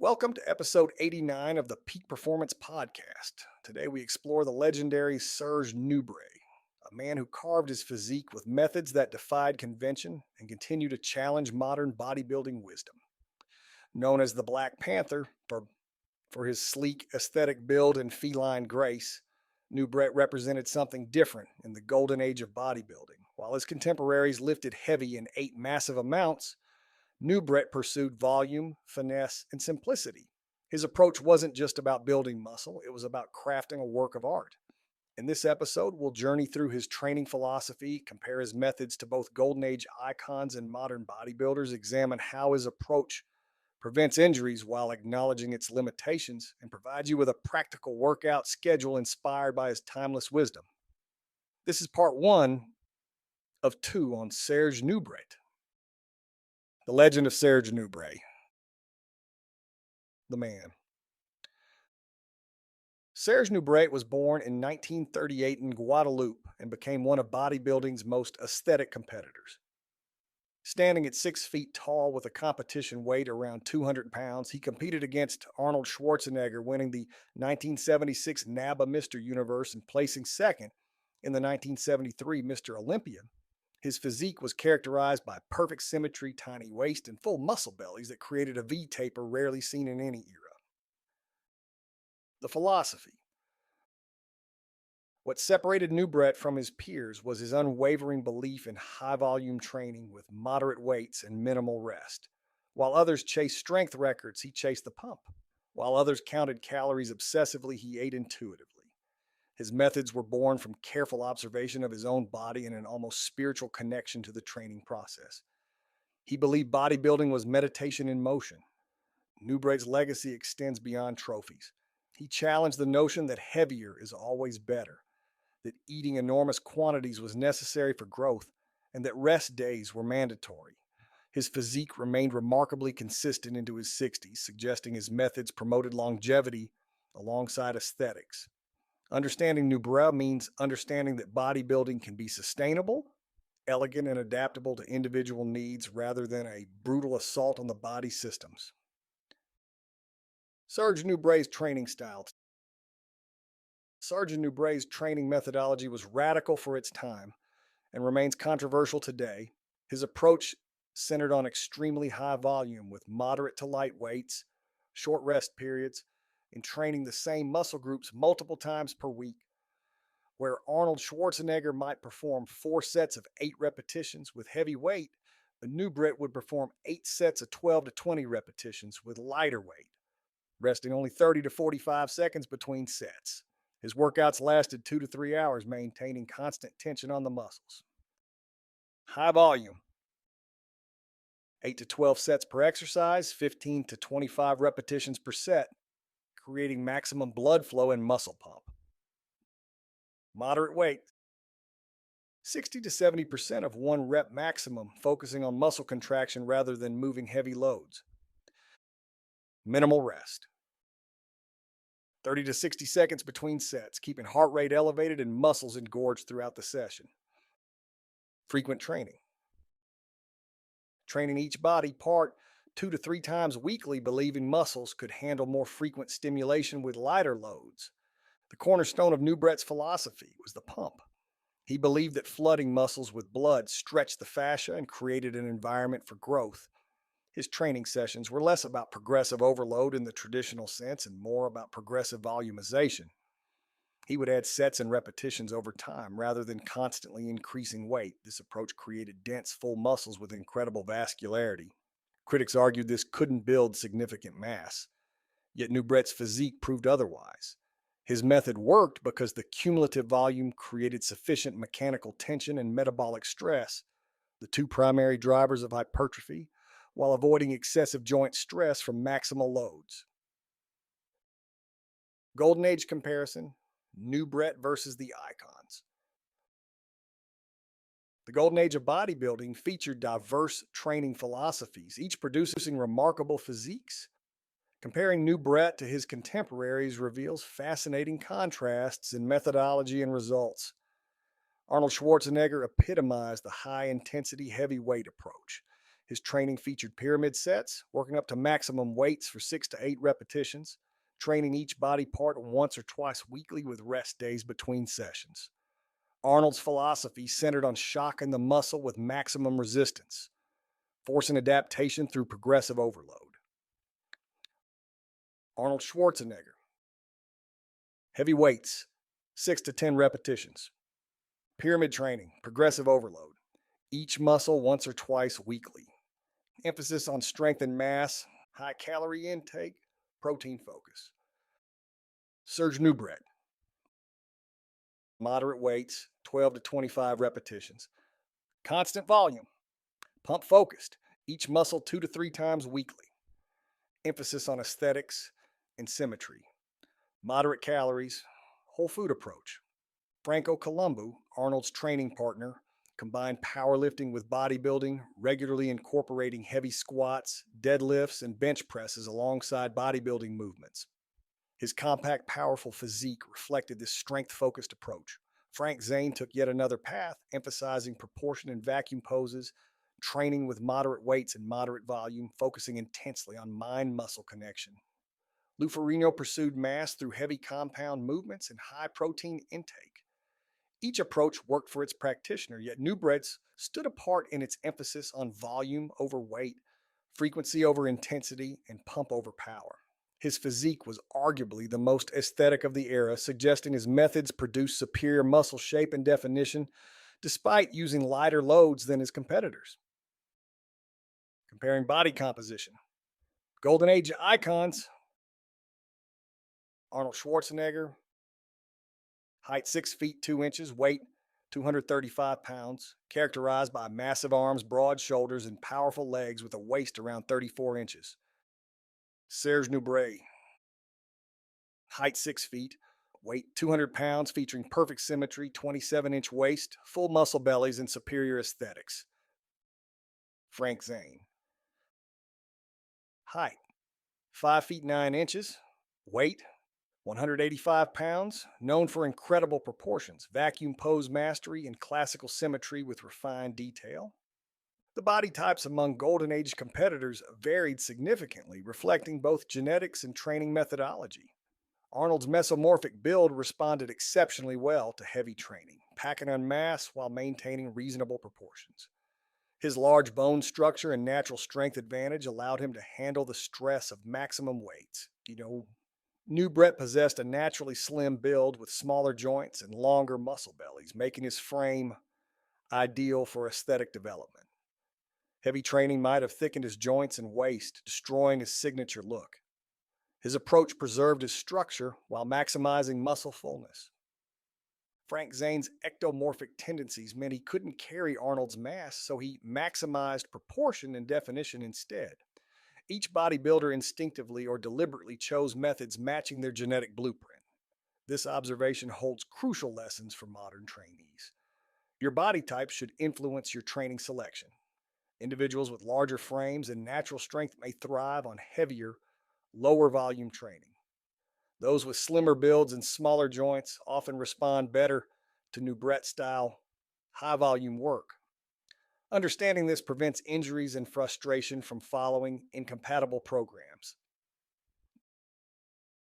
Welcome to episode 89 of the Peak Performance Podcast. Today we explore the legendary Serge Nubret, a man who carved his physique with methods that defied convention and continue to challenge modern bodybuilding wisdom. Known as the Black Panther for his sleek aesthetic build and feline grace, Nubret represented something different in the golden age of bodybuilding. While his contemporaries lifted heavy and ate massive amounts, Nubret pursued volume, finesse, and simplicity. His approach wasn't just about building muscle, it was about crafting a work of art. In this episode, we'll journey through his training philosophy, compare his methods to both Golden Age icons and modern bodybuilders, examine how his approach prevents injuries while acknowledging its limitations, and provides you with a practical workout schedule inspired by his timeless wisdom. This is part one of two on Serge Nubret. The legend of Serge Nubret. The man. Serge Nubret was born in 1938 in Guadeloupe and became one of bodybuilding's most aesthetic competitors. Standing at 6 feet tall with a competition weight around 200 pounds, he competed against Arnold Schwarzenegger, winning the 1976 NABBA Mr. Universe and placing second in the 1973 Mr. Olympia. His physique was characterized by perfect symmetry, tiny waist, and full muscle bellies that created a V taper rarely seen in any era. The philosophy. What separated Nubret from his peers was his unwavering belief in high-volume training with moderate weights and minimal rest. While others chased strength records, he chased the pump. While others counted calories obsessively, he ate intuitively. His methods were born from careful observation of his own body and an almost spiritual connection to the training process. He believed bodybuilding was meditation in motion. Nubret's legacy extends beyond trophies. He challenged the notion that heavier is always better, that eating enormous quantities was necessary for growth, and that rest days were mandatory. His physique remained remarkably consistent into his 60s, suggesting his methods promoted longevity alongside aesthetics. Understanding Nubret means understanding that bodybuilding can be sustainable, elegant, and adaptable to individual needs rather than a brutal assault on the body systems. Serge Nubret's training style. Serge Nubret's training methodology was radical for its time and remains controversial today. His approach centered on extremely high volume with moderate to light weights, short rest periods, in training the same muscle groups multiple times per week. Where Arnold Schwarzenegger might perform 4 sets of 8 repetitions with heavy weight, Nubret would perform 8 sets of 12 to 20 repetitions with lighter weight, resting only 30 to 45 seconds between sets. His workouts lasted 2 to 3 hours, maintaining constant tension on the muscles. High volume. 8 to 12 sets per exercise, 15 to 25 repetitions per set, creating maximum blood flow and muscle pump. Moderate weight. 60 to 70% of 1 rep maximum, focusing on muscle contraction rather than moving heavy loads. Minimal rest. 30 to 60 seconds between sets, keeping heart rate elevated and muscles engorged throughout the session. Frequent training. Training each body part 2 to 3 times weekly, believing muscles could handle more frequent stimulation with lighter loads. The cornerstone of Nubret's philosophy was the pump. He believed that flooding muscles with blood stretched the fascia and created an environment for growth. His training sessions were less about progressive overload in the traditional sense and more about progressive volumization. He would add sets and repetitions over time rather than constantly increasing weight. This approach created dense, full muscles with incredible vascularity. Critics argued this couldn't build significant mass, yet Nubret's physique proved otherwise. His method worked because the cumulative volume created sufficient mechanical tension and metabolic stress, the 2 primary drivers of hypertrophy, while avoiding excessive joint stress from maximal loads. Golden Age comparison, Nubret versus the icons. The Golden Age of bodybuilding featured diverse training philosophies, each producing remarkable physiques. Comparing Nubret to his contemporaries reveals fascinating contrasts in methodology and results. Arnold Schwarzenegger epitomized the high-intensity heavyweight approach. His training featured pyramid sets, working up to maximum weights for 6 to 8 repetitions, training each body part once or twice weekly with rest days between sessions. Arnold's philosophy centered on shocking the muscle with maximum resistance, forcing adaptation through progressive overload. Arnold Schwarzenegger. Heavy weights, 6 to 10 repetitions. Pyramid training, progressive overload. Each muscle once or twice weekly. Emphasis on strength and mass, high calorie intake, protein focus. Serge Nubret. Moderate weights, 12 to 25 repetitions. Constant volume, pump focused, each muscle 2 to 3 times weekly. Emphasis on aesthetics and symmetry. Moderate calories, whole food approach. Franco Columbu, Arnold's training partner, combined powerlifting with bodybuilding, regularly incorporating heavy squats, deadlifts, and bench presses alongside bodybuilding movements. His compact, powerful physique reflected this strength-focused approach. Frank Zane took yet another path, emphasizing proportion and vacuum poses, training with moderate weights and moderate volume, focusing intensely on mind-muscle connection. Lou Ferrigno pursued mass through heavy compound movements and high protein intake. Each approach worked for its practitioner, yet Nubret's stood apart in its emphasis on volume over weight, frequency over intensity, and pump over power. His physique was arguably the most aesthetic of the era, suggesting his methods produced superior muscle shape and definition despite using lighter loads than his competitors. Comparing body composition. Golden Age icons. Arnold Schwarzenegger, height 6 feet 2 inches, weight 235 pounds, characterized by massive arms, broad shoulders, and powerful legs with a waist around 34 inches. Serge Nubret, height 6 feet, weight 200 pounds, featuring perfect symmetry, 27-inch waist, full muscle bellies, and superior aesthetics. Frank Zane, height 5 feet 9 inches, weight 185 pounds, known for incredible proportions, vacuum pose mastery, and classical symmetry with refined detail. The body types among Golden Age competitors varied significantly, reflecting both genetics and training methodology. Arnold's mesomorphic build responded exceptionally well to heavy training, packing on mass while maintaining reasonable proportions. His large bone structure and natural strength advantage allowed him to handle the stress of maximum weights. Nubret possessed a naturally slim build with smaller joints and longer muscle bellies, making his frame ideal for aesthetic development. Heavy training might have thickened his joints and waist, destroying his signature look. His approach preserved his structure while maximizing muscle fullness. Frank Zane's ectomorphic tendencies meant he couldn't carry Arnold's mass, so he maximized proportion and definition instead. Each bodybuilder instinctively or deliberately chose methods matching their genetic blueprint. This observation holds crucial lessons for modern trainees. Your body type should influence your training selection. Individuals with larger frames and natural strength may thrive on heavier, lower volume training. Those with slimmer builds and smaller joints often respond better to Nubret-style high volume work. Understanding this prevents injuries and frustration from following incompatible programs.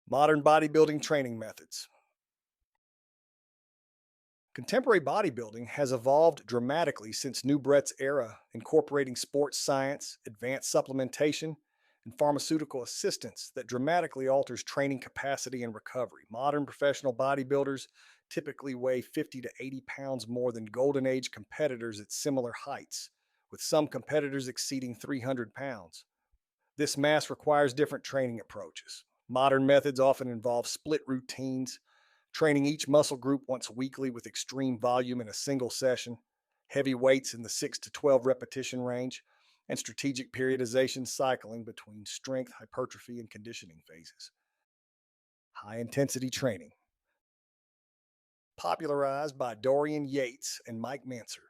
Modern bodybuilding training methods. Contemporary bodybuilding has evolved dramatically since Nubret's era, incorporating sports science, advanced supplementation, and pharmaceutical assistance that dramatically alters training capacity and recovery. Modern professional bodybuilders typically weigh 50 to 80 pounds more than Golden Age competitors at similar heights, with some competitors exceeding 300 pounds. This mass requires different training approaches. Modern methods often involve split routines, training each muscle group once weekly with extreme volume in a single session, heavy weights in the 6 to 12 repetition range, and strategic periodization cycling between strength, hypertrophy, and conditioning phases. High-intensity training. Popularized by Dorian Yates and Mike Manser,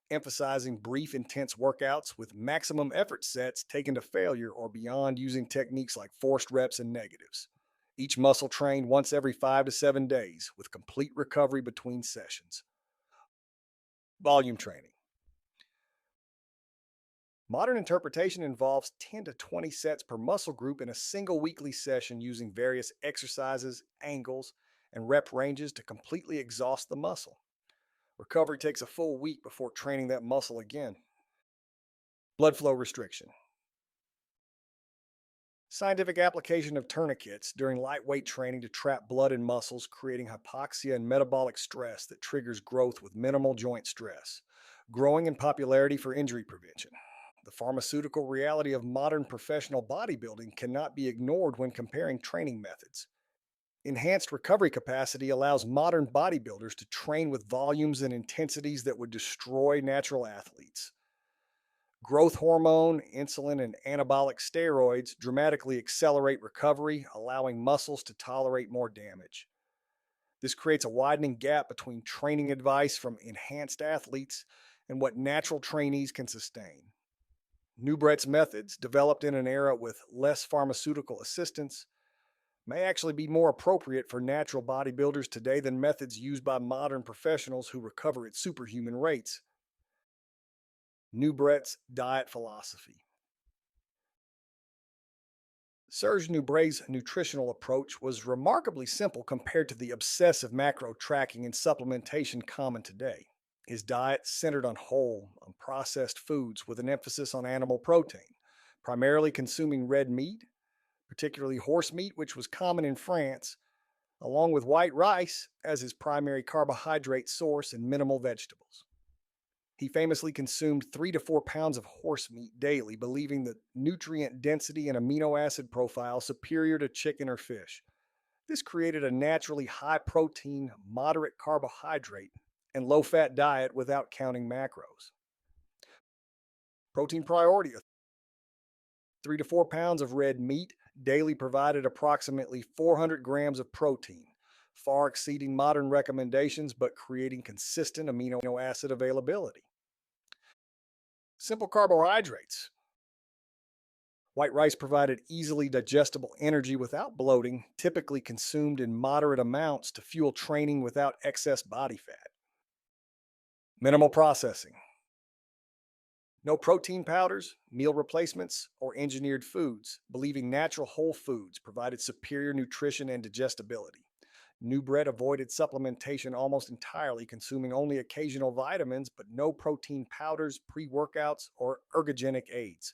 emphasizing brief, intense workouts with maximum effort sets taken to failure or beyond using techniques like forced reps and negatives. Each muscle trained once every 5 to 7 days with complete recovery between sessions. Volume training. Modern interpretation involves 10 to 20 sets per muscle group in a single weekly session using various exercises, angles, and rep ranges to completely exhaust the muscle. Recovery takes a full week before training that muscle again. Blood flow restriction. Scientific application of tourniquets during lightweight training to trap blood in muscles, creating hypoxia and metabolic stress that triggers growth with minimal joint stress. Growing in popularity for injury prevention. The pharmaceutical reality of modern professional bodybuilding cannot be ignored when comparing training methods. Enhanced recovery capacity allows modern bodybuilders to train with volumes and intensities that would destroy natural athletes. Growth hormone, insulin, and anabolic steroids dramatically accelerate recovery, allowing muscles to tolerate more damage. This creates a widening gap between training advice from enhanced athletes and what natural trainees can sustain. Nubret's methods, developed in an era with less pharmaceutical assistance, may actually be more appropriate for natural bodybuilders today than methods used by modern professionals who recover at superhuman rates. Nubret's diet philosophy. Serge Nubret's nutritional approach was remarkably simple compared to the obsessive macro tracking and supplementation common today. His diet centered on whole, unprocessed foods with an emphasis on animal protein, primarily consuming red meat, particularly horse meat, which was common in France, along with white rice as his primary carbohydrate source and minimal vegetables. He famously consumed 3 to 4 pounds of horse meat daily, believing the nutrient density and amino acid profile superior to chicken or fish. This created a naturally high protein, moderate carbohydrate, and low fat diet without counting macros. Protein priority: 3 to 4 pounds of red meat daily provided approximately 400 grams of protein, far exceeding modern recommendations but creating consistent amino acid availability. Simple carbohydrates. White rice provided easily digestible energy without bloating, typically consumed in moderate amounts to fuel training without excess body fat. Minimal processing. No protein powders, meal replacements, or engineered foods, believing natural whole foods provided superior nutrition and digestibility. Nubret avoided supplementation almost entirely, consuming only occasional vitamins, but no protein powders, pre-workouts, or ergogenic aids.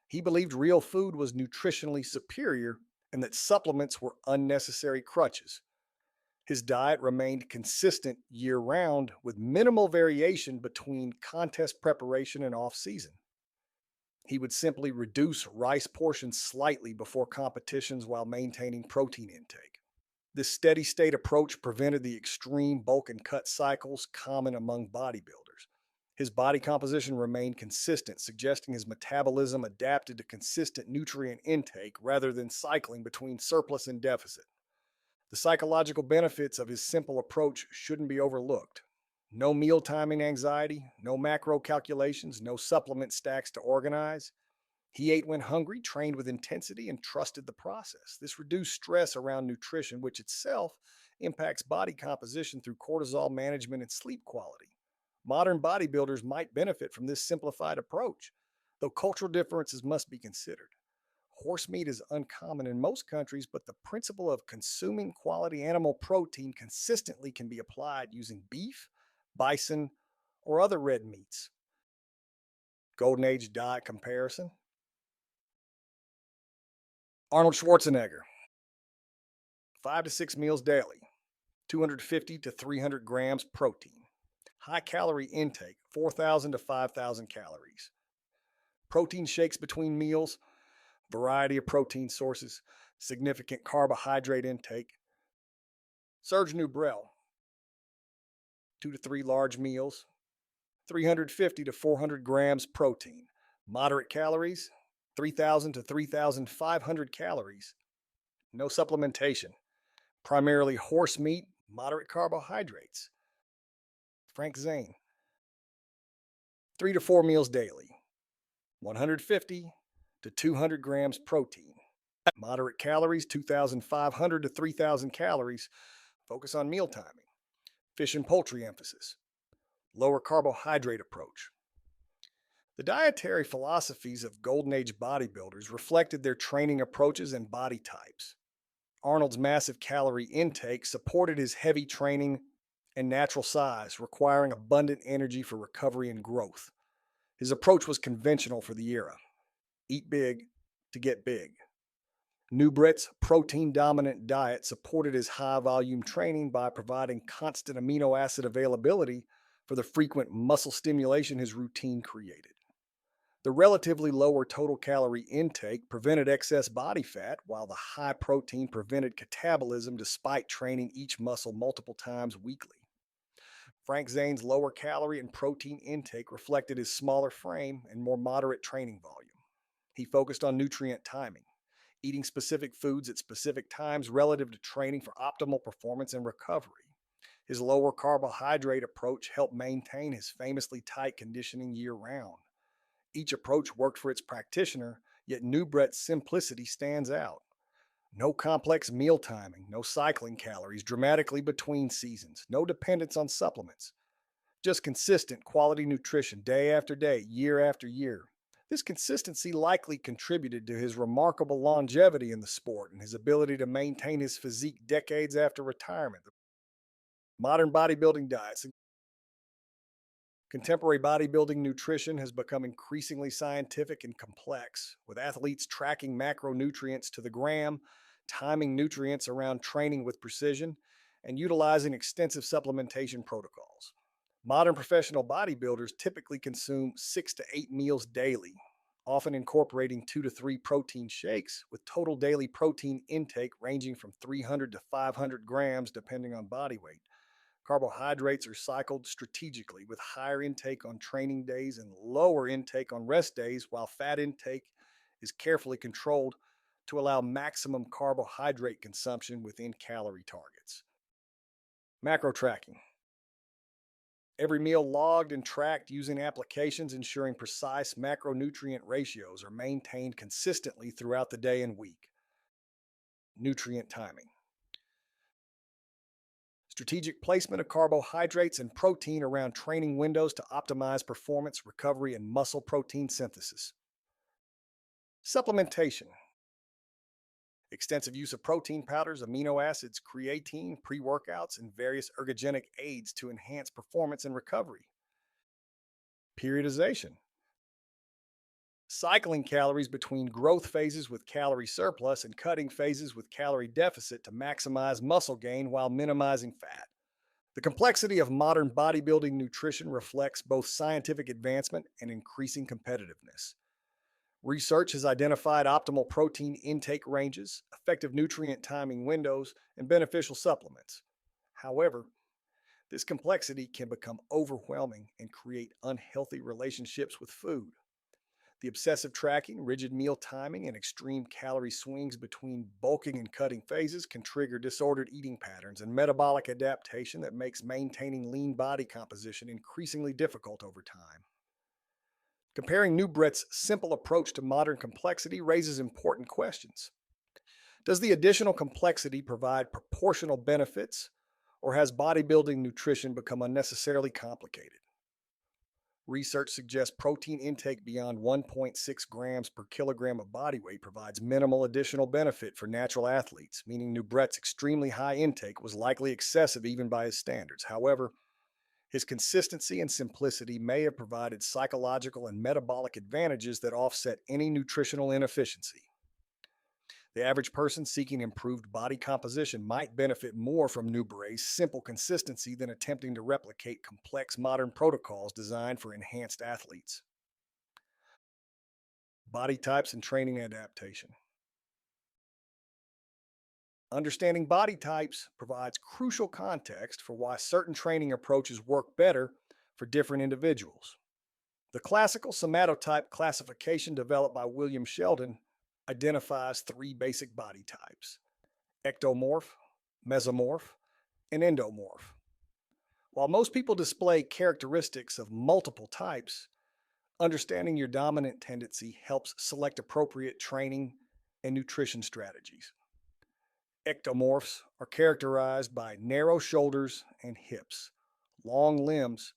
He believed real food was nutritionally superior and that supplements were unnecessary crutches. His diet remained consistent year-round with minimal variation between contest preparation and off-season. He would simply reduce rice portions slightly before competitions while maintaining protein intake. This steady state approach prevented the extreme bulk and cut cycles common among bodybuilders. His body composition remained consistent, suggesting his metabolism adapted to consistent nutrient intake rather than cycling between surplus and deficit. The psychological benefits of his simple approach shouldn't be overlooked. No meal timing anxiety, no macro calculations, no supplement stacks to organize. He ate when hungry, trained with intensity, and trusted the process. This reduced stress around nutrition, which itself impacts body composition through cortisol management and sleep quality. Modern bodybuilders might benefit from this simplified approach, though cultural differences must be considered. Horse meat is uncommon in most countries, but the principle of consuming quality animal protein consistently can be applied using beef, bison, or other red meats. Golden Age diet comparison. Arnold Schwarzenegger, 5 to 6 meals daily, 250 to 300 grams protein. High calorie intake, 4,000 to 5,000 calories. Protein shakes between meals, variety of protein sources, significant carbohydrate intake. Serge Nubret, 2 to 3 large meals, 350 to 400 grams protein. Moderate calories, 3,000 to 3,500 calories. No supplementation. Primarily horse meat, moderate carbohydrates. Frank Zane, 3 to 4 meals daily, 150 to 200 grams protein. Moderate calories, 2,500 to 3,000 calories. Focus on meal timing. Fish and poultry emphasis. Lower carbohydrate approach. The dietary philosophies of Golden Age bodybuilders reflected their training approaches and body types. Arnold's massive calorie intake supported his heavy training and natural size, requiring abundant energy for recovery and growth. His approach was conventional for the era: eat big to get big. Nubret's protein dominant diet supported his high volume training by providing constant amino acid availability for the frequent muscle stimulation his routine created. The relatively lower total calorie intake prevented excess body fat, while the high protein prevented catabolism despite training each muscle multiple times weekly. Frank Zane's lower calorie and protein intake reflected his smaller frame and more moderate training volume. He focused on nutrient timing, eating specific foods at specific times relative to training for optimal performance and recovery. His lower carbohydrate approach helped maintain his famously tight conditioning year round. Each approach worked for its practitioner, yet Nubret's simplicity stands out. No complex meal timing, no cycling calories dramatically between seasons, no dependence on supplements. Just consistent quality nutrition day after day, year after year. This consistency likely contributed to his remarkable longevity in the sport and his ability to maintain his physique decades after retirement. Modern bodybuilding diets. Contemporary bodybuilding nutrition has become increasingly scientific and complex, with athletes tracking macronutrients to the gram, timing nutrients around training with precision, and utilizing extensive supplementation protocols. Modern professional bodybuilders typically consume 6 to 8 meals daily, often incorporating 2 to 3 protein shakes, with total daily protein intake ranging from 300 to 500 grams depending on body weight. Carbohydrates are cycled strategically, with higher intake on training days and lower intake on rest days, while fat intake is carefully controlled to allow maximum carbohydrate consumption within calorie targets. Macro tracking. Every meal logged and tracked using applications ensuring precise macronutrient ratios are maintained consistently throughout the day and week. Nutrient timing. Strategic placement of carbohydrates and protein around training windows to optimize performance, recovery, and muscle protein synthesis. Supplementation. Extensive use of protein powders, amino acids, creatine, pre-workouts, and various ergogenic aids to enhance performance and recovery. Periodization. Cycling calories between growth phases with calorie surplus and cutting phases with calorie deficit to maximize muscle gain while minimizing fat. The complexity of modern bodybuilding nutrition reflects both scientific advancement and increasing competitiveness. Research has identified optimal protein intake ranges, effective nutrient timing windows, and beneficial supplements. However, this complexity can become overwhelming and create unhealthy relationships with food. The obsessive tracking, rigid meal timing, and extreme calorie swings between bulking and cutting phases can trigger disordered eating patterns and metabolic adaptation that makes maintaining lean body composition increasingly difficult over time. Comparing Nubret's simple approach to modern complexity raises important questions. Does the additional complexity provide proportional benefits, or has bodybuilding nutrition become unnecessarily complicated? Research suggests protein intake beyond 1.6 grams per kilogram of body weight provides minimal additional benefit for natural athletes, meaning Nubret's extremely high intake was likely excessive even by his standards. However, his consistency and simplicity may have provided psychological and metabolic advantages that offset any nutritional inefficiency. The average person seeking improved body composition might benefit more from Nubret's simple consistency than attempting to replicate complex modern protocols designed for enhanced athletes. Body types and training adaptation. Understanding body types provides crucial context for why certain training approaches work better for different individuals. The classical somatotype classification developed by William Sheldon identifies 3 basic body types: ectomorph, mesomorph, and endomorph. While most people display characteristics of multiple types, understanding your dominant tendency helps select appropriate training and nutrition strategies. Ectomorphs are characterized by narrow shoulders and hips, long limbs,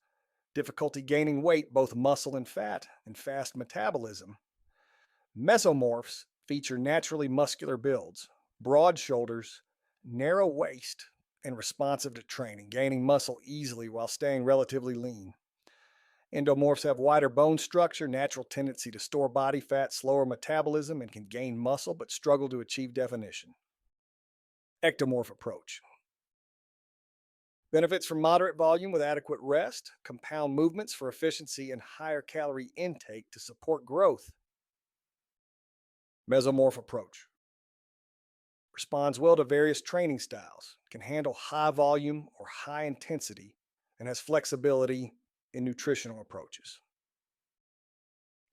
difficulty gaining weight, both muscle and fat, and fast metabolism. Mesomorphs feature naturally muscular builds, broad shoulders, narrow waist, and responsive to training, gaining muscle easily while staying relatively lean. Endomorphs have wider bone structure, natural tendency to store body fat, slower metabolism, and can gain muscle but struggle to achieve definition. Ectomorph approach. Benefits from moderate volume with adequate rest, compound movements for efficiency, and higher calorie intake to support growth. Mesomorph approach. Responds well to various training styles, can handle high volume or high intensity, and has flexibility in nutritional approaches.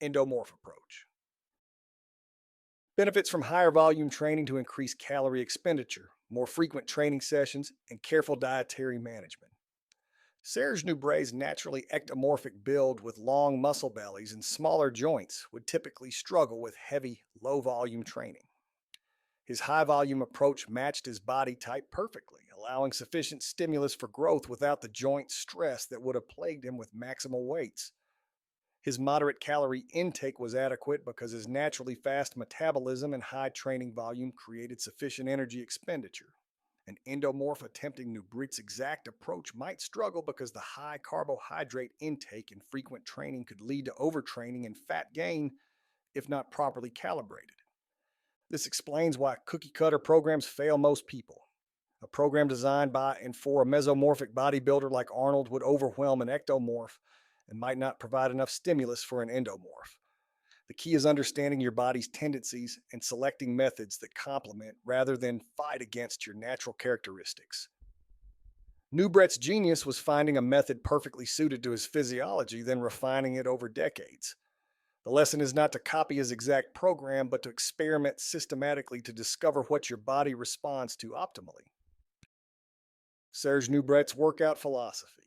Endomorph approach. Benefits from higher volume training to increase calorie expenditure, more frequent training sessions, and careful dietary management. Serge Nubret's naturally ectomorphic build with long muscle bellies and smaller joints would typically struggle with heavy, low-volume training. His high-volume approach matched his body type perfectly, allowing sufficient stimulus for growth without the joint stress that would have plagued him with maximal weights. His moderate calorie intake was adequate because his naturally fast metabolism and high training volume created sufficient energy expenditure. An endomorph attempting Nubret's exact approach might struggle because the high carbohydrate intake and frequent training could lead to overtraining and fat gain if not properly calibrated. This explains why cookie-cutter programs fail most people. A program designed by and for a mesomorphic bodybuilder like Arnold would overwhelm an ectomorph and might not provide enough stimulus for an endomorph. The key is understanding your body's tendencies and selecting methods that complement rather than fight against your natural characteristics. Nubret's genius was finding a method perfectly suited to his physiology, then refining it over decades. The lesson is not to copy his exact program, but to experiment systematically to discover what your body responds to optimally. Serge Nubret's workout philosophy.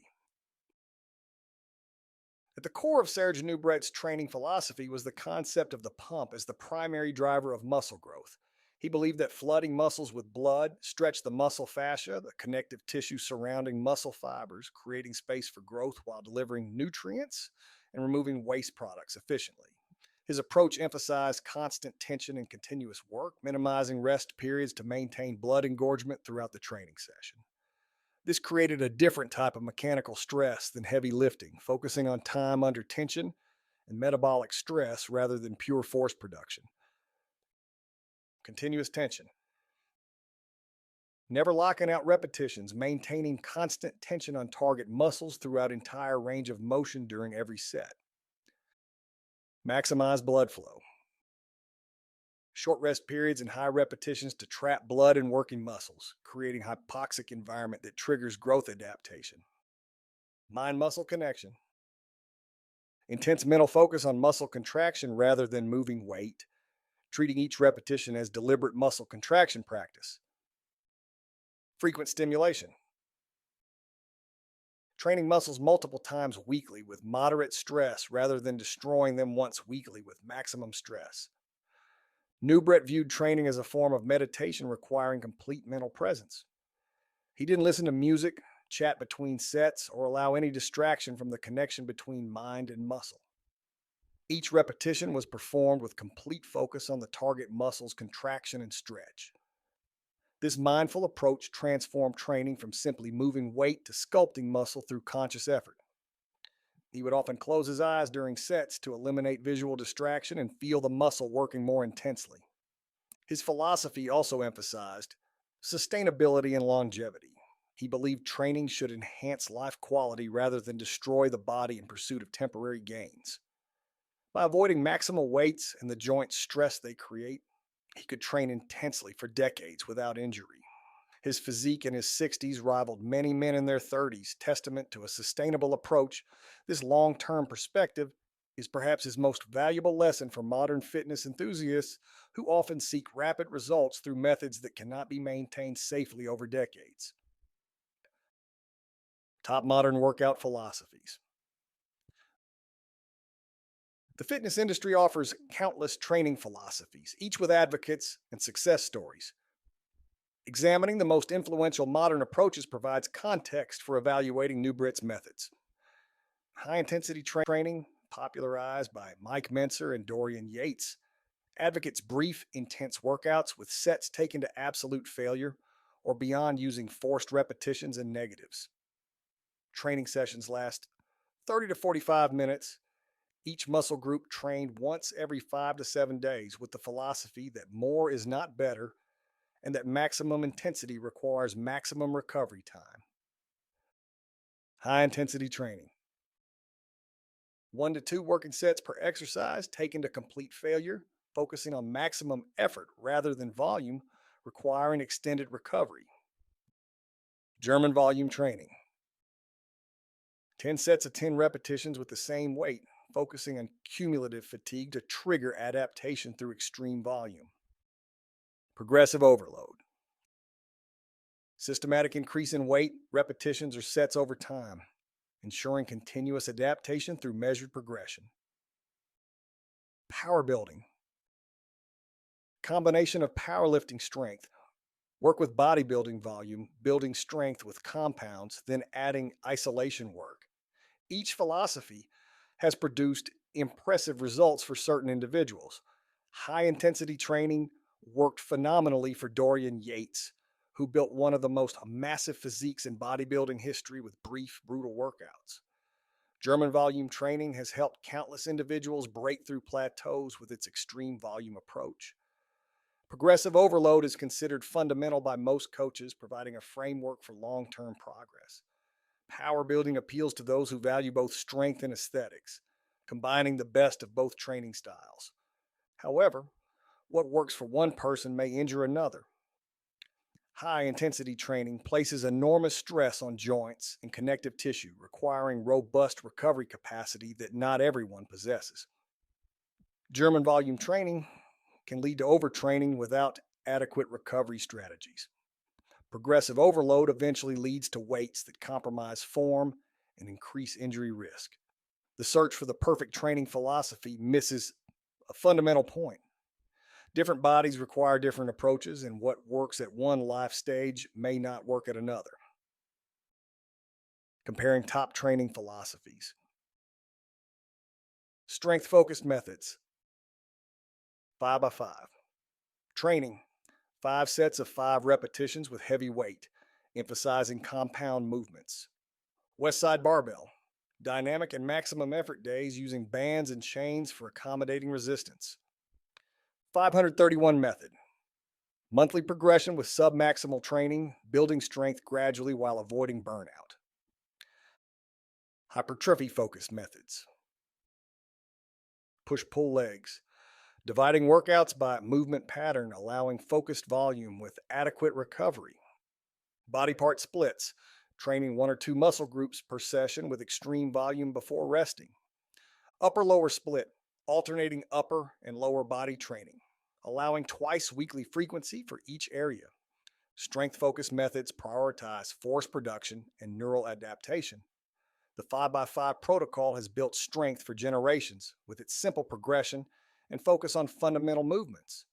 At the core of Serge Nubret's training philosophy was the concept of the pump as the primary driver of muscle growth. He believed that flooding muscles with blood stretched the muscle fascia, the connective tissue surrounding muscle fibers, creating space for growth while delivering nutrients and removing waste products efficiently. His approach emphasized constant tension and continuous work, minimizing rest periods to maintain blood engorgement throughout the training session. This created a different type of mechanical stress than heavy lifting, focusing on time under tension and metabolic stress rather than pure force production. Continuous tension. Never locking out repetitions, maintaining constant tension on target muscles throughout entire range of motion during every set. Maximize blood flow. Short rest periods and high repetitions to trap blood in working muscles, creating a hypoxic environment that triggers growth adaptation. Mind-muscle connection. Intense mental focus on muscle contraction rather than moving weight, treating each repetition as deliberate muscle contraction practice. Frequent stimulation. Training muscles multiple times weekly with moderate stress rather than destroying them once weekly with maximum stress. Nubret viewed training as a form of meditation requiring complete mental presence. He didn't listen to music, chat between sets, or allow any distraction from the connection between mind and muscle. Each repetition was performed with complete focus on the target muscle's contraction and stretch. This mindful approach transformed training from simply moving weight to sculpting muscle through conscious effort. He would often close his eyes during sets to eliminate visual distraction and feel the muscle working more intensely. His philosophy also emphasized sustainability and longevity. He believed training should enhance life quality rather than destroy the body in pursuit of temporary gains. By avoiding maximal weights and the joint stress they create, he could train intensely for decades without injury. His physique in his 60s rivaled many men in their 30s, testament to a sustainable approach. This long-term perspective is perhaps his most valuable lesson for modern fitness enthusiasts who often seek rapid results through methods that cannot be maintained safely over decades. Top modern workout philosophies. The fitness industry offers countless training philosophies, each with advocates and success stories. Examining the most influential modern approaches provides context for evaluating Nubret's methods. High intensity training, popularized by Mike Mentzer and Dorian Yates, advocates brief, intense workouts with sets taken to absolute failure or beyond using forced repetitions and negatives. Training sessions last 30 to 45 minutes, each muscle group trained once every 5 to 7 days with the philosophy that more is not better and that maximum intensity requires maximum recovery time. High intensity training. 1 to 2 working sets per exercise taken to complete failure, focusing on maximum effort rather than volume, requiring extended recovery. German volume training. 10 sets of 10 repetitions with the same weight, focusing on cumulative fatigue to trigger adaptation through extreme volume. Progressive overload. Systematic increase in weight, repetitions, or sets over time, ensuring continuous adaptation through measured progression. Power building. Combination of powerlifting strength. Work with bodybuilding volume, building strength with compounds, then adding isolation work. Each philosophy has produced impressive results for certain individuals. High intensity training worked phenomenally for Dorian Yates, who built one of the most massive physiques in bodybuilding history with brief, brutal workouts. German volume training has helped countless individuals break through plateaus with its extreme volume approach. Progressive overload is considered fundamental by most coaches, providing a framework for long-term progress. Power building appeals to those who value both strength and aesthetics, combining the best of both training styles. However, what works for one person may injure another. High-intensity training places enormous stress on joints and connective tissue, requiring robust recovery capacity that not everyone possesses. German volume training can lead to overtraining without adequate recovery strategies. Progressive overload eventually leads to weights that compromise form and increase injury risk. The search for the perfect training philosophy misses a fundamental point. Different bodies require different approaches, and what works at one life stage may not work at another. Comparing top training philosophies. Strength-focused methods. 5x5. Training. 5 sets of 5 repetitions with heavy weight, emphasizing compound movements. West Side Barbell. Dynamic and maximum effort days using bands and chains for accommodating resistance. 531 method. Monthly progression with submaximal training, building strength gradually while avoiding burnout. Hypertrophy-focused methods. Push-pull legs. Dividing workouts by movement pattern, allowing focused volume with adequate recovery. Body part splits, training 1 or 2 muscle groups per session with extreme volume before resting. Upper-lower split, alternating upper and lower body training, allowing twice weekly frequency for each area. Strength-focused methods prioritize force production and neural adaptation. The 5x5 protocol has built strength for generations with its simple progression and focus on fundamental movements.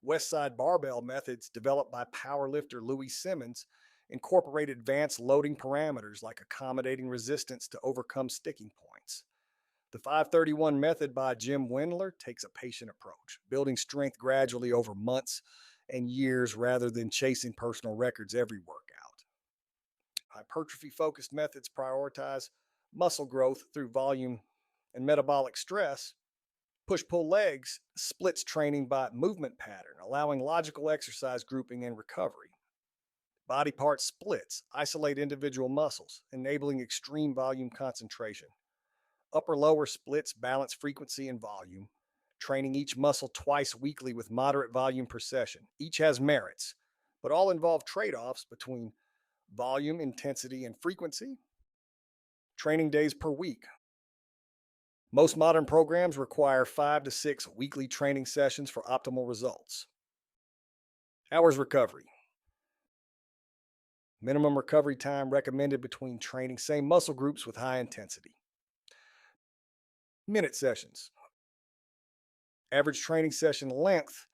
West Side Barbell methods developed by powerlifter Louis Simmons incorporate advanced loading parameters like accommodating resistance to overcome sticking points. The 531 method by Jim Wendler takes a patient approach, building strength gradually over months and years rather than chasing personal records every workout. Hypertrophy-focused methods prioritize muscle growth through volume and metabolic stress. Push-pull legs splits training by movement pattern, allowing logical exercise grouping and recovery. Body part splits isolate individual muscles, enabling extreme volume concentration. Upper-lower splits balance frequency and volume, training each muscle twice weekly with moderate volume per session. Each has merits, but all involve trade-offs between volume, intensity, and frequency. Training days per week. Most modern programs require 5 to 6 weekly training sessions for optimal results. Hours recovery. Minimum recovery time recommended between training same muscle groups with high intensity. Minute sessions. Average training session length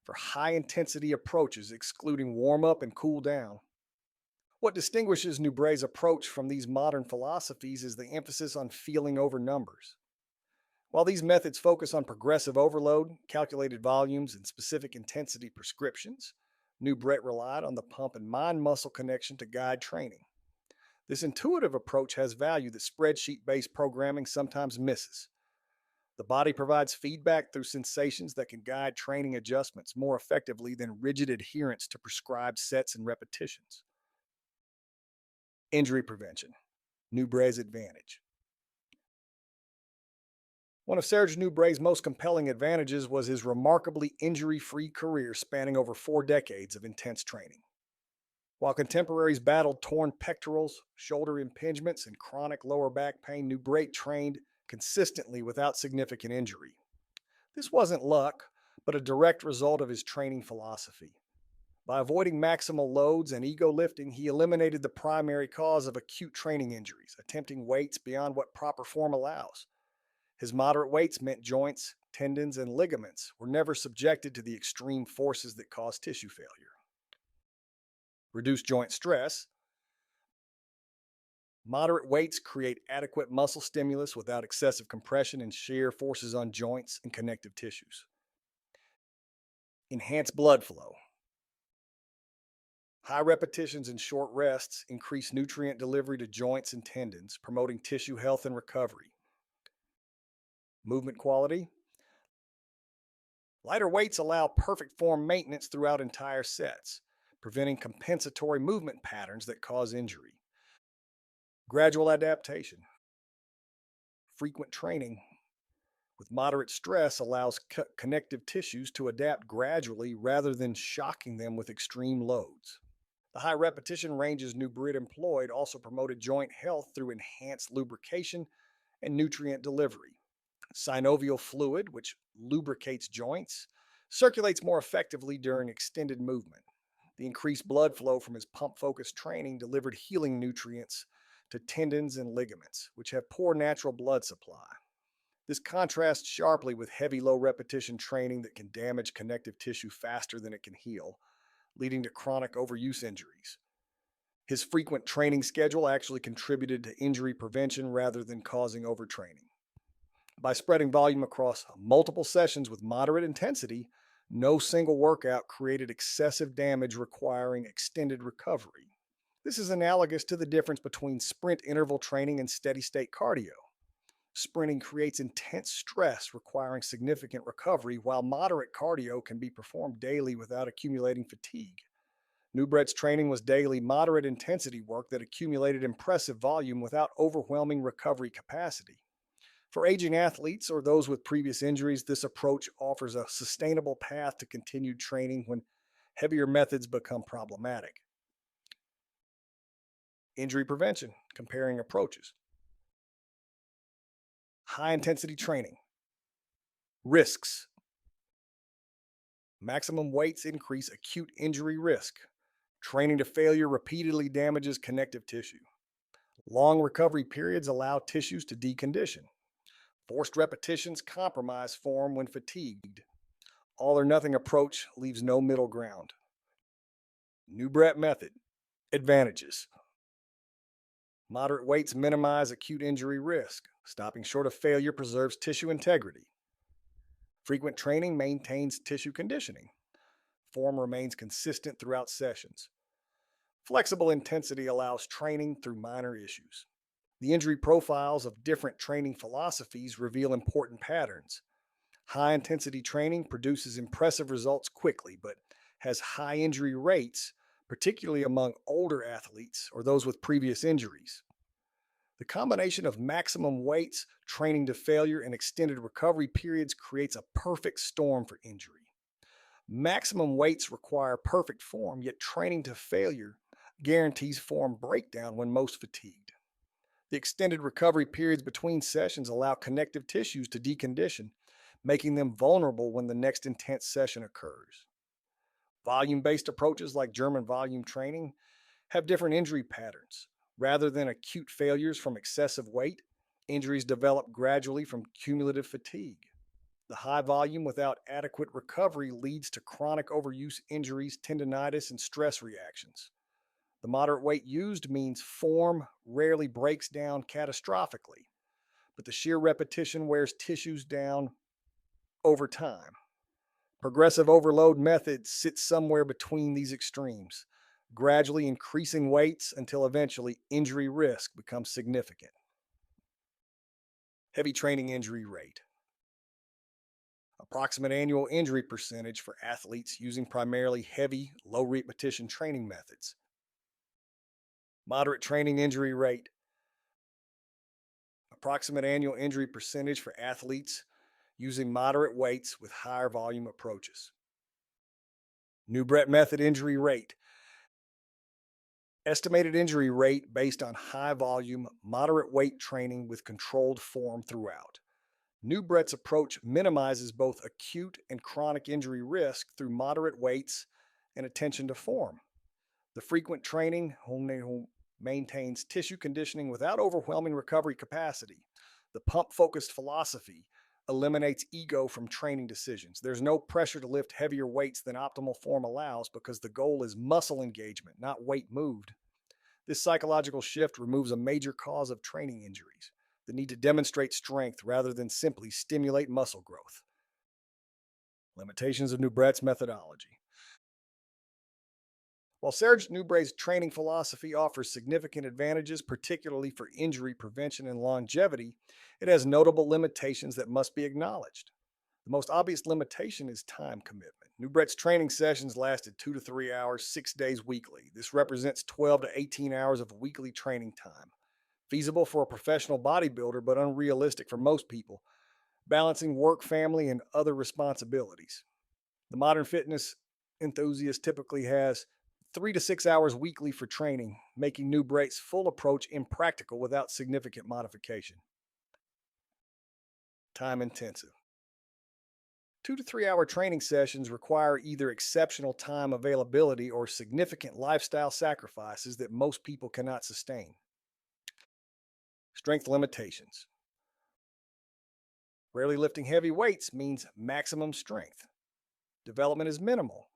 for high intensity approaches excluding warm up and cool down. What distinguishes Nubret's approach from these modern philosophies is the emphasis on feeling over numbers. While these methods focus on progressive overload, calculated volumes, and specific intensity prescriptions, Nubret relied on the pump and mind muscle connection to guide training. This intuitive approach has value that spreadsheet based programming sometimes misses. The body provides feedback through sensations that can guide training adjustments more effectively than rigid adherence to prescribed sets and repetitions. Injury prevention, Nubret's advantage. One of Serge Nubret's most compelling advantages was his remarkably injury free career spanning over 4 decades of intense training. While contemporaries battled torn pectorals, shoulder impingements, and chronic lower back pain, Nubret trained consistently without significant injury. This wasn't luck, but a direct result of his training philosophy. By avoiding maximal loads and ego lifting, he eliminated the primary cause of acute training injuries, attempting weights beyond what proper form allows. His moderate weights meant joints, tendons, and ligaments were never subjected to the extreme forces that cause tissue failure. Reduce joint stress. Moderate weights create adequate muscle stimulus without excessive compression and shear forces on joints and connective tissues. Enhance blood flow. High repetitions and short rests increase nutrient delivery to joints and tendons, promoting tissue health and recovery. Movement quality. Lighter weights allow perfect form maintenance throughout entire sets, preventing compensatory movement patterns that cause injury. Gradual adaptation. Frequent training with moderate stress allows connective tissues to adapt gradually rather than shocking them with extreme loads. The high repetition ranges Nubret employed also promoted joint health through enhanced lubrication and nutrient delivery. Synovial fluid, which lubricates joints, circulates more effectively during extended movement. The increased blood flow from his pump focused training delivered healing nutrients to tendons and ligaments, which have poor natural blood supply. This contrasts sharply with heavy low repetition training that can damage connective tissue faster than it can heal, leading to chronic overuse injuries. His frequent training schedule actually contributed to injury prevention rather than causing overtraining. By spreading volume across multiple sessions with moderate intensity, no single workout created excessive damage requiring extended recovery. This is analogous to the difference between sprint interval training and steady state cardio. Sprinting creates intense stress requiring significant recovery, while moderate cardio can be performed daily without accumulating fatigue. Nubret's training was daily, moderate intensity work that accumulated impressive volume without overwhelming recovery capacity. For aging athletes or those with previous injuries, this approach offers a sustainable path to continued training when heavier methods become problematic. Injury prevention, comparing approaches. High intensity training. Risks. Maximum weights increase acute injury risk. Training to failure repeatedly damages connective tissue. Long recovery periods allow tissues to decondition. Forced repetitions compromise form when fatigued. All or nothing approach leaves no middle ground. Nubret method. Advantages. Moderate weights minimize acute injury risk. Stopping short of failure preserves tissue integrity. Frequent training maintains tissue conditioning. Form remains consistent throughout sessions. Flexible intensity allows training through minor issues. The injury profiles of different training philosophies reveal important patterns. High intensity training produces impressive results quickly, but has high injury rates, particularly among older athletes or those with previous injuries. The combination of maximum weights, training to failure, and extended recovery periods creates a perfect storm for injury. Maximum weights require perfect form, yet training to failure guarantees form breakdown when most fatigued. The extended recovery periods between sessions allow connective tissues to decondition, making them vulnerable when the next intense session occurs. Volume-based approaches like German volume training have different injury patterns. Rather than acute failures from excessive weight, injuries develop gradually from cumulative fatigue. The high volume without adequate recovery leads to chronic overuse injuries, tendinitis, and stress reactions. The moderate weight used means form rarely breaks down catastrophically, but the sheer repetition wears tissues down over time. Progressive overload method sits somewhere between these extremes, gradually increasing weights until eventually injury risk becomes significant. Heavy training injury rate. Approximate annual injury percentage for athletes using primarily heavy, low repetition training methods. Moderate training injury rate. Approximate annual injury percentage for athletes using moderate weights with higher volume approaches. Nubret method injury rate. Estimated injury rate based on high volume, moderate weight training with controlled form throughout. Nubret's approach minimizes both acute and chronic injury risk through moderate weights and attention to form. The frequent training maintains tissue conditioning without overwhelming recovery capacity. The pump-focused philosophy eliminates ego from training decisions. There's no pressure to lift heavier weights than optimal form allows because the goal is muscle engagement, not weight moved. This psychological shift removes a major cause of training injuries, the need to demonstrate strength rather than simply stimulate muscle growth. Limitations of Nubret's methodology. While Serge Nubret's training philosophy offers significant advantages, particularly for injury prevention and longevity, it has notable limitations that must be acknowledged. The most obvious limitation is time commitment. Nubret's training sessions lasted 2 to 3 hours, 6 days weekly. This represents 12 to 18 hours of weekly training time. Feasible for a professional bodybuilder, but unrealistic for most people, balancing work, family, and other responsibilities. The modern fitness enthusiast typically has 3 to 6 hours weekly for training, making Nubret's full approach impractical without significant modification. Time intensive. 2 to 3 hour training sessions require either exceptional time availability or significant lifestyle sacrifices that most people cannot sustain. Strength limitations. Rarely lifting heavy weights means maximum strength. Development is minimal,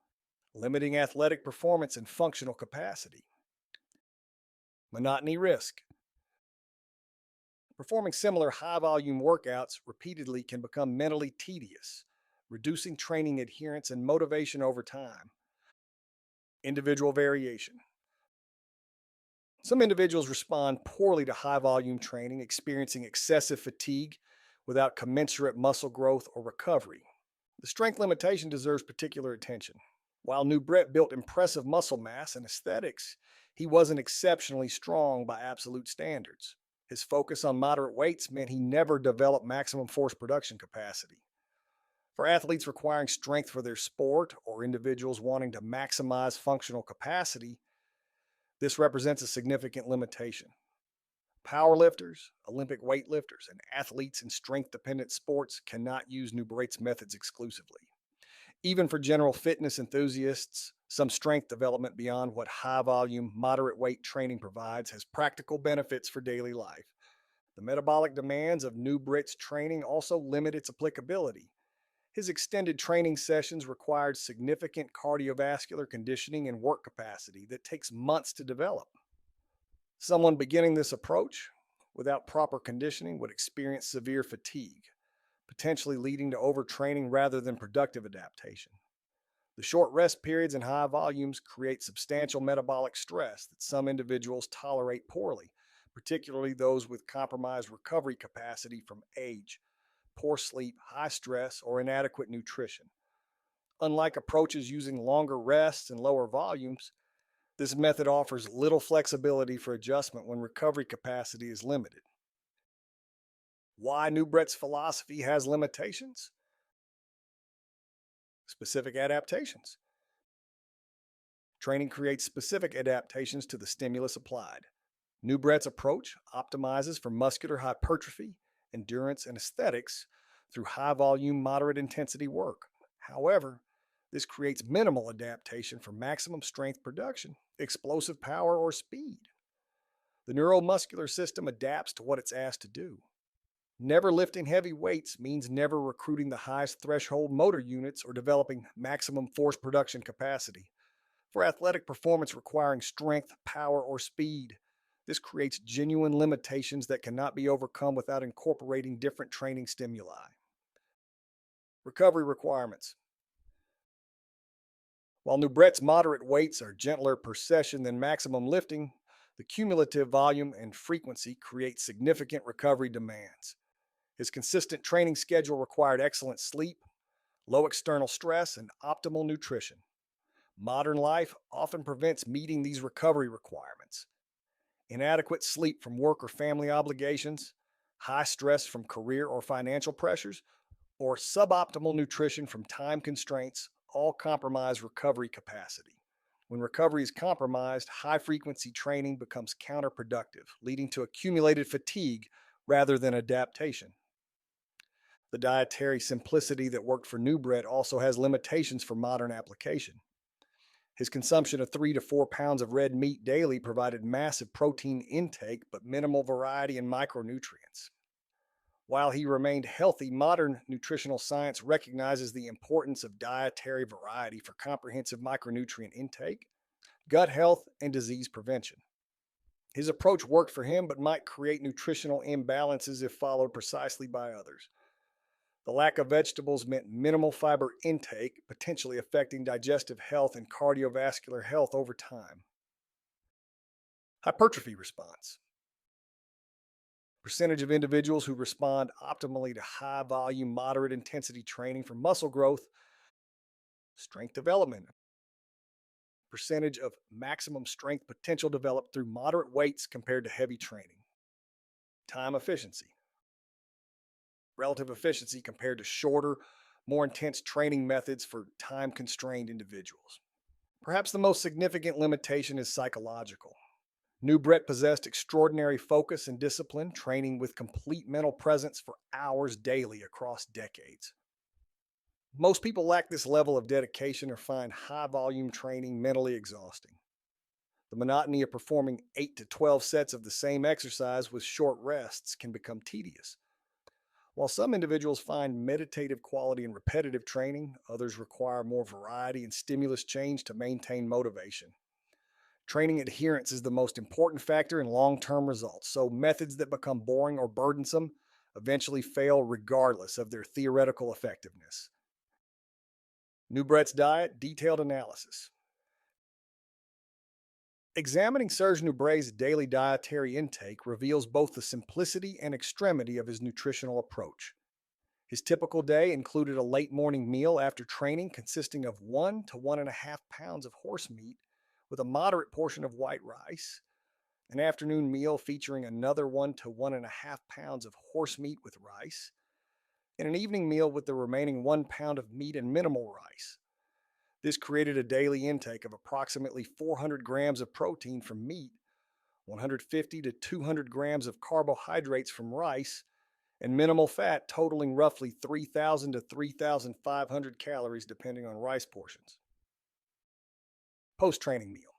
limiting athletic performance and functional capacity. Monotony risk. Performing similar high-volume workouts repeatedly can become mentally tedious, reducing training adherence and motivation over time. Individual variation. Some individuals respond poorly to high-volume training, experiencing excessive fatigue without commensurate muscle growth or recovery. The strength limitation deserves particular attention. While Nubret built impressive muscle mass and aesthetics, he wasn't exceptionally strong by absolute standards. His focus on moderate weights meant he never developed maximum force production capacity. For athletes requiring strength for their sport or individuals wanting to maximize functional capacity, this represents a significant limitation. Powerlifters, Olympic weightlifters, and athletes in strength-dependent sports cannot use Nubret's methods exclusively. Even for general fitness enthusiasts, some strength development beyond what high-volume, moderate-weight training provides has practical benefits for daily life. The metabolic demands of Nubret's training also limit its applicability. His extended training sessions required significant cardiovascular conditioning and work capacity that takes months to develop. Someone beginning this approach without proper conditioning would experience severe fatigue, potentially leading to overtraining rather than productive adaptation. The short rest periods and high volumes create substantial metabolic stress that some individuals tolerate poorly, particularly those with compromised recovery capacity from age, poor sleep, high stress, or inadequate nutrition. Unlike approaches using longer rests and lower volumes, this method offers little flexibility for adjustment when recovery capacity is limited. Why Nubret's philosophy has limitations? Specific adaptations. Training creates specific adaptations to the stimulus applied. Nubret's approach optimizes for muscular hypertrophy, endurance, and aesthetics through high-volume, moderate-intensity work. However, this creates minimal adaptation for maximum strength production, explosive power, or speed. The neuromuscular system adapts to what it's asked to do. Never lifting heavy weights means never recruiting the highest threshold motor units or developing maximum force production capacity. For athletic performance requiring strength, power, or speed, this creates genuine limitations that cannot be overcome without incorporating different training stimuli. Recovery requirements. While Nubret's moderate weights are gentler per session than maximum lifting, the cumulative volume and frequency create significant recovery demands. His consistent training schedule required excellent sleep, low external stress, and optimal nutrition. Modern life often prevents meeting these recovery requirements. Inadequate sleep from work or family obligations, high stress from career or financial pressures, or suboptimal nutrition from time constraints all compromise recovery capacity. When recovery is compromised, high frequency training becomes counterproductive, leading to accumulated fatigue rather than adaptation. The dietary simplicity that worked for Nubret also has limitations for modern application. His consumption of 3 to 4 pounds of red meat daily provided massive protein intake but minimal variety in micronutrients. While he remained healthy, modern nutritional science recognizes the importance of dietary variety for comprehensive micronutrient intake, gut health, and disease prevention. His approach worked for him but might create nutritional imbalances if followed precisely by others. The lack of vegetables meant minimal fiber intake, potentially affecting digestive health and cardiovascular health over time. Hypertrophy response. Percentage of individuals who respond optimally to high volume, moderate intensity training for muscle growth, strength development. Percentage of maximum strength potential developed through moderate weights compared to heavy training. Time efficiency. Relative efficiency compared to shorter, more intense training methods for time constrained individuals. Perhaps the most significant limitation is psychological. Nubret possessed extraordinary focus and discipline, training with complete mental presence for hours daily across decades. Most people lack this level of dedication or find high volume training mentally exhausting. The monotony of performing 8 to 12 sets of the same exercise with short rests can become tedious. While some individuals find meditative quality in repetitive training, others require more variety and stimulus change to maintain motivation. Training adherence is the most important factor in long-term results, so methods that become boring or burdensome eventually fail regardless of their theoretical effectiveness. Nubret's diet, detailed analysis. Examining Serge Nubret's daily dietary intake reveals both the simplicity and extremity of his nutritional approach. His typical day included a late morning meal after training consisting of 1 to 1.5 pounds of horse meat with a moderate portion of white rice, an afternoon meal featuring another 1 to 1.5 pounds of horse meat with rice, and an evening meal with the remaining 1 pound of meat and minimal rice. This created a daily intake of approximately 400 grams of protein from meat, 150 to 200 grams of carbohydrates from rice, and minimal fat totaling roughly 3,000 to 3,500 calories depending on rice portions. Post-training meal.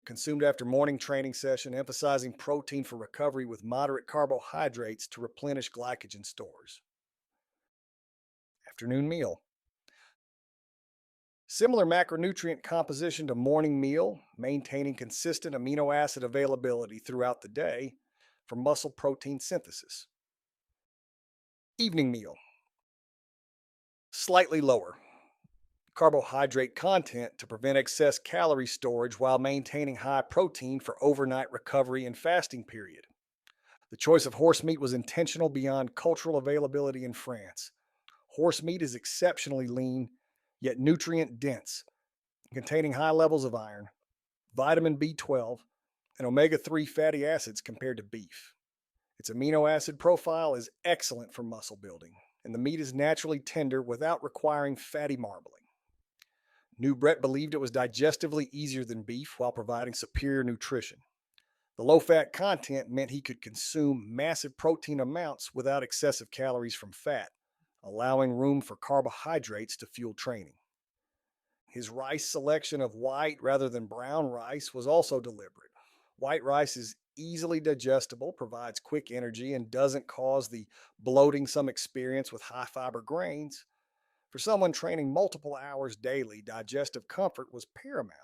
Consumed after morning training session, emphasizing protein for recovery with moderate carbohydrates to replenish glycogen stores. Afternoon meal. Similar macronutrient composition to morning meal, maintaining consistent amino acid availability throughout the day for muscle protein synthesis. Evening meal. Slightly lower carbohydrate content to prevent excess calorie storage while maintaining high protein for overnight recovery and fasting period. The choice of horse meat was intentional beyond cultural availability in France. Horse meat is exceptionally lean, yet nutrient dense, containing high levels of iron, vitamin B12, and omega-3 fatty acids compared to beef. Its amino acid profile is excellent for muscle building, and the meat is naturally tender without requiring fatty marbling. Nubret believed it was digestively easier than beef while providing superior nutrition. The low-fat content meant he could consume massive protein amounts without excessive calories from fat, allowing room for carbohydrates to fuel training. His rice selection of white rather than brown rice was also deliberate. White rice is easily digestible, provides quick energy, and doesn't cause the bloating some experience with high-fiber grains. For someone training multiple hours daily, digestive comfort was paramount.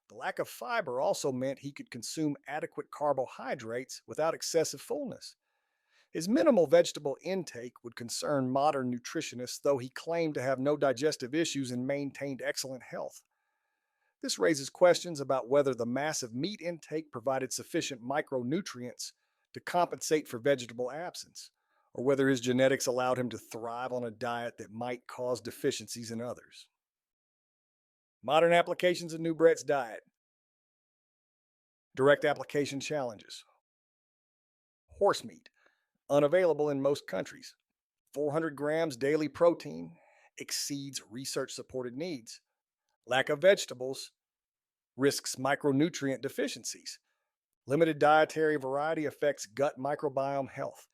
The lack of fiber also meant he could consume adequate carbohydrates without excessive fullness. His minimal vegetable intake would concern modern nutritionists, though he claimed to have no digestive issues and maintained excellent health. This raises questions about whether the massive meat intake provided sufficient micronutrients to compensate for vegetable absence, or whether his genetics allowed him to thrive on a diet that might cause deficiencies in others. Modern applications of Nubret's diet. Direct application challenges. Horse meat, unavailable in most countries. 400 grams daily protein exceeds research supported needs. Lack of vegetables risks micronutrient deficiencies. Limited dietary variety affects gut microbiome health.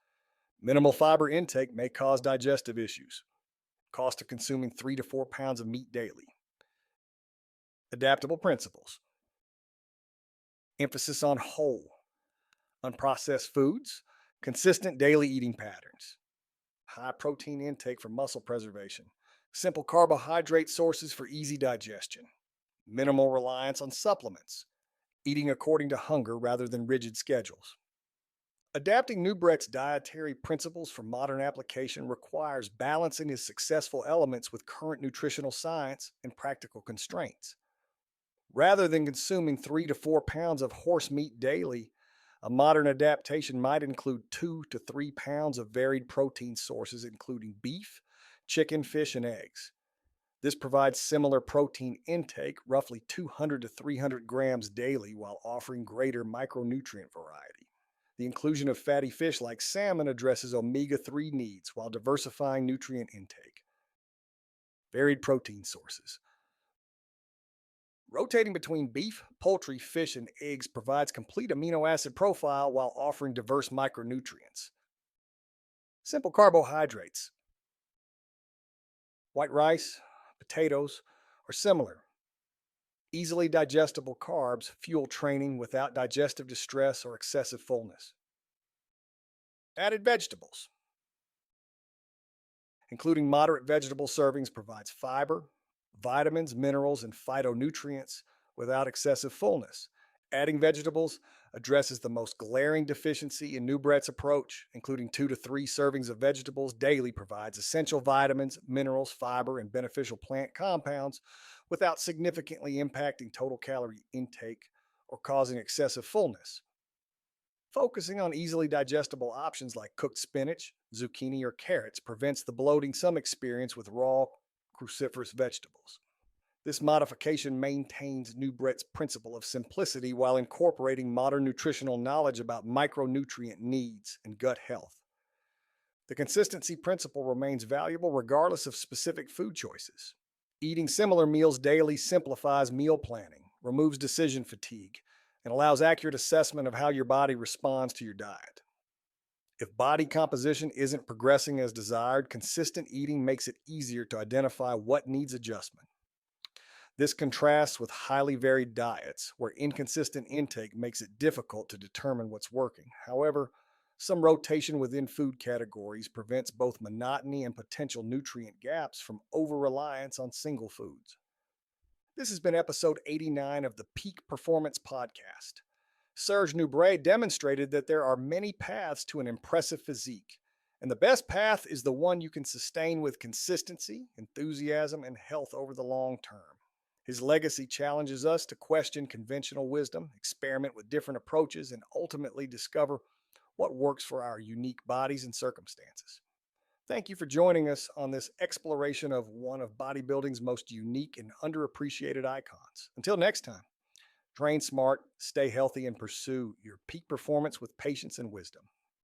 Minimal fiber intake may cause digestive issues. Cost of consuming 3 to 4 pounds of meat daily. Adaptable principles. Emphasis on whole, unprocessed foods, consistent daily eating patterns. High protein intake for muscle preservation. Simple carbohydrate sources for easy digestion. Minimal reliance on supplements. Eating according to hunger rather than rigid schedules. Adapting Nubret's dietary principles for modern application requires balancing his successful elements with current nutritional science and practical constraints. Rather than consuming 3 to 4 pounds of horse meat daily, a modern adaptation might include 2 to 3 pounds of varied protein sources, including beef, chicken, fish, and eggs. This provides similar protein intake, roughly 200 to 300 grams daily, while offering greater micronutrient variety. The inclusion of fatty fish like salmon addresses omega-3 needs while diversifying nutrient intake. Varied protein sources. Rotating between beef, poultry, fish, and eggs provides complete amino acid profile while offering diverse micronutrients. Simple carbohydrates. White rice, potatoes, or similar. Easily digestible carbs fuel training without digestive distress or excessive fullness. Added vegetables. Including moderate vegetable servings provides fiber, vitamins, minerals, and phytonutrients without excessive fullness. Adding vegetables addresses the most glaring deficiency in Nubret's approach, including 2 to 3 servings of vegetables daily provides essential vitamins, minerals, fiber, and beneficial plant compounds without significantly impacting total calorie intake or causing excessive fullness. Focusing on easily digestible options like cooked spinach, zucchini, or carrots prevents the bloating some experience with raw cruciferous vegetables. This modification maintains Nubret's principle of simplicity while incorporating modern nutritional knowledge about micronutrient needs and gut health. The consistency principle remains valuable regardless of specific food choices. Eating similar meals daily simplifies meal planning, removes decision fatigue, and allows accurate assessment of how your body responds to your diet. If body composition isn't progressing as desired, consistent eating makes it easier to identify what needs adjustment. This contrasts with highly varied diets, where inconsistent intake makes it difficult to determine what's working. However, some rotation within food categories prevents both monotony and potential nutrient gaps from over-reliance on single foods. This has been episode 89 of the Peak Performance Podcast. Serge Nubret demonstrated that there are many paths to an impressive physique, and the best path is the one you can sustain with consistency, enthusiasm, and health over the long term. His legacy challenges us to question conventional wisdom, experiment with different approaches, and ultimately discover what works for our unique bodies and circumstances. Thank you for joining us on this exploration of one of bodybuilding's most unique and underappreciated icons. Until next time, train smart, stay healthy, and pursue your peak performance with patience and wisdom.